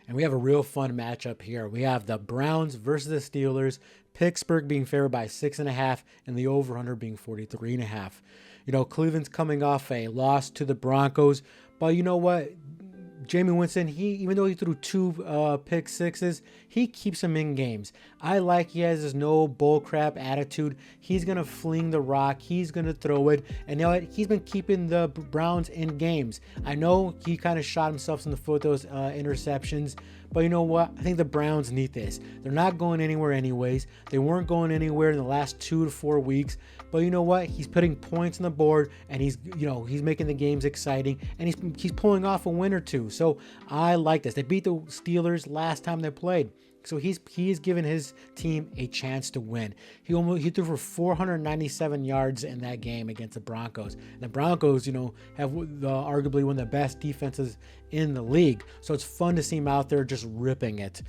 And we have a real fun matchup here. We have the Browns versus the Steelers. Pittsburgh being favored by 6.5, and the over/under being 43.5. Cleveland's coming off a loss to the Broncos, but you know what? Jameis Winston, even though he threw two pick sixes, he keeps them in games. I like he has this no bullcrap attitude. He's going to fling the rock. He's going to throw it. And you know what? He's been keeping the Browns in games. I know he kind of shot himself in the foot with those interceptions. But you know what? I think the Browns need this. They're not going anywhere anyways. They weren't going anywhere in the last 2 to 4 weeks. But you know what? He's putting points on the board, and he's making the games exciting, and he's pulling off a win or two. So I like this. They beat the Steelers last time they played. So he's given his team a chance to win. He threw for 497 yards in that game against the Broncos. And the Broncos, have arguably one of the best defenses in the league. So it's fun to see him out there just ripping it.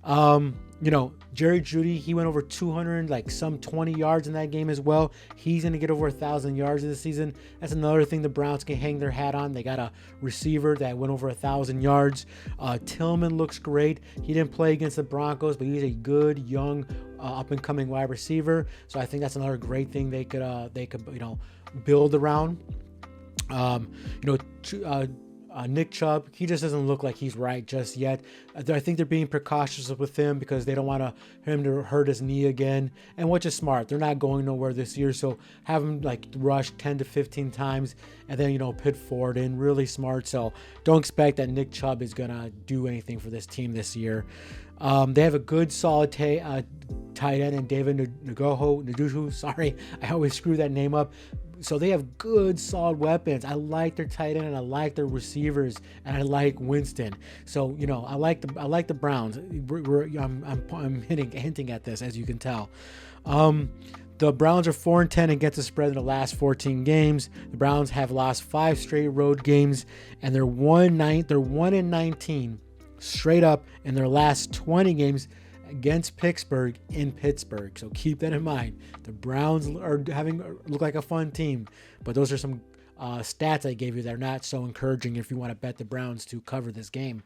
Jerry Jeudy, he went over 200, like some 20 yards in that game as well. He's going to get over 1,000 yards this season. That's another thing the Browns can hang their hat on. They got a receiver that went over 1,000 yards. Tillman looks great. He didn't play against the Broncos, but he's a good, young, up-and-coming wide receiver. So I think that's another great thing they could build around. Nick Chubb, he just doesn't look like he's right just yet. I think they're being precautious with him because they don't want him to hurt his knee again, and which is smart. They're not going nowhere this year, so have him rush 10 to 15 times and then put Ford in. Really smart. So don't expect that Nick Chubb is gonna do anything for this team this year. They have a good solid tight end in David Njoku. Sorry, I always screw that name up. So they have good, solid weapons. I like their tight end, and I like their receivers, and I like Winston. So I like the Browns. I'm hinting at this, as you can tell. The Browns are 4-10 against the spread in the last 14 games. The Browns have lost 5 straight road games, and they're 1-19 straight up in their last 20 games against Pittsburgh in Pittsburgh. So keep that in mind. The Browns look like a fun team, but those are some stats I gave you that are not so encouraging if you want to bet the Browns to cover this game.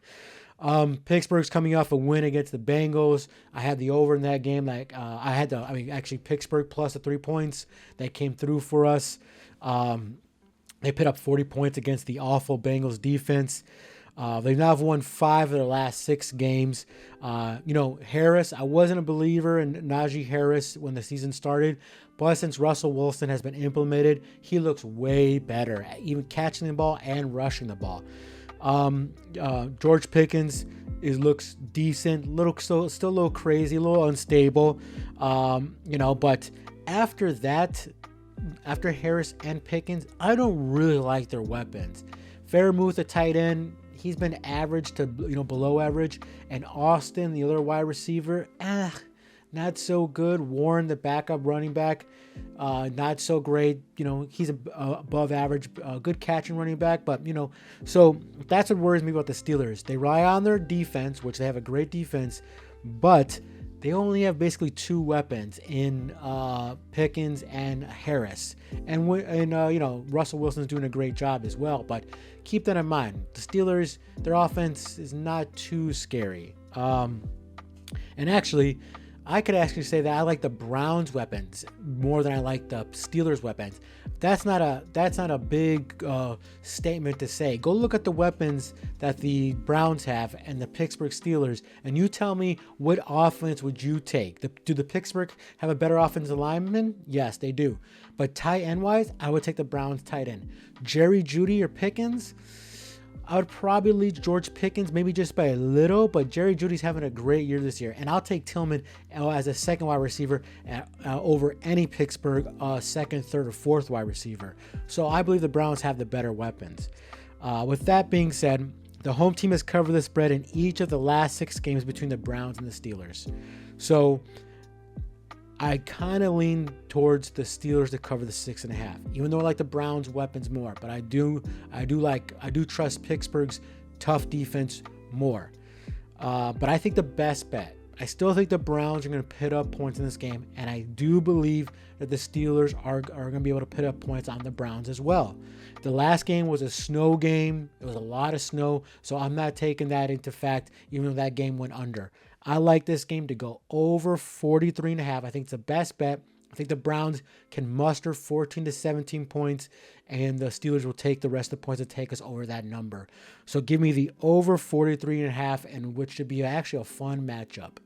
Pittsburgh's coming off a win against the Bengals. I had the over in that game. Pittsburgh plus the 3 points that came through for us. They put up 40 points against the awful Bengals defense. They've now won 5 of their last 6 games. Harris, I wasn't a believer in Najee Harris when the season started, but since Russell Wilson has been implemented, he looks way better, even catching the ball and rushing the ball. George Pickens looks decent, still a little crazy, a little unstable, but after that, after Harris and Pickens, I don't really like their weapons. Fairmouth, the tight end, he's been average to below average, and Austin, the other wide receiver, not so good. Warren, the backup running back, not so great. He's above average, good catching running back, but so that's what worries me about the Steelers. They rely on their defense, which they have a great defense, but they only have basically 2 weapons in Pickens and Harris. And Russell Wilson's doing a great job as well. But keep that in mind. The Steelers, their offense is not too scary. And actually, I could actually say that I like the Browns' weapons more than I like the Steelers' weapons. That's not a big statement to say. Go look at the weapons that the Browns have and the Pittsburgh Steelers, and you tell me what offense would you take. Do the Pittsburgh have a better offensive lineman? Yes, they do. But tight end wise, I would take the Browns tight end. Jerry Jeudy or Pickens? I would probably lead George Pickens, maybe just by a little, but Jerry Jeudy's having a great year this year. And I'll take Tillman as a second wide receiver over any Pittsburgh second, third, or fourth wide receiver. So I believe the Browns have the better weapons. With that being said, the home team has covered the spread in each of the last 6 games between the Browns and the Steelers. So I kind of lean towards the Steelers to cover the 6.5, even though I like the Browns' weapons more. But I do trust Pittsburgh's tough defense more. But I think the best bet I still think the Browns are going to put up points in this game, and I do believe that the Steelers are going to be able to put up points on the Browns as well. The last game was a snow game. It was a lot of snow, so I'm not taking that into fact, even though that game went under. I like this game to go over 43.5. I think it's the best bet. I think the Browns can muster 14 to 17 points, and the Steelers will take the rest of the points to take us over that number. So give me the over 43.5, and which should be actually a fun matchup.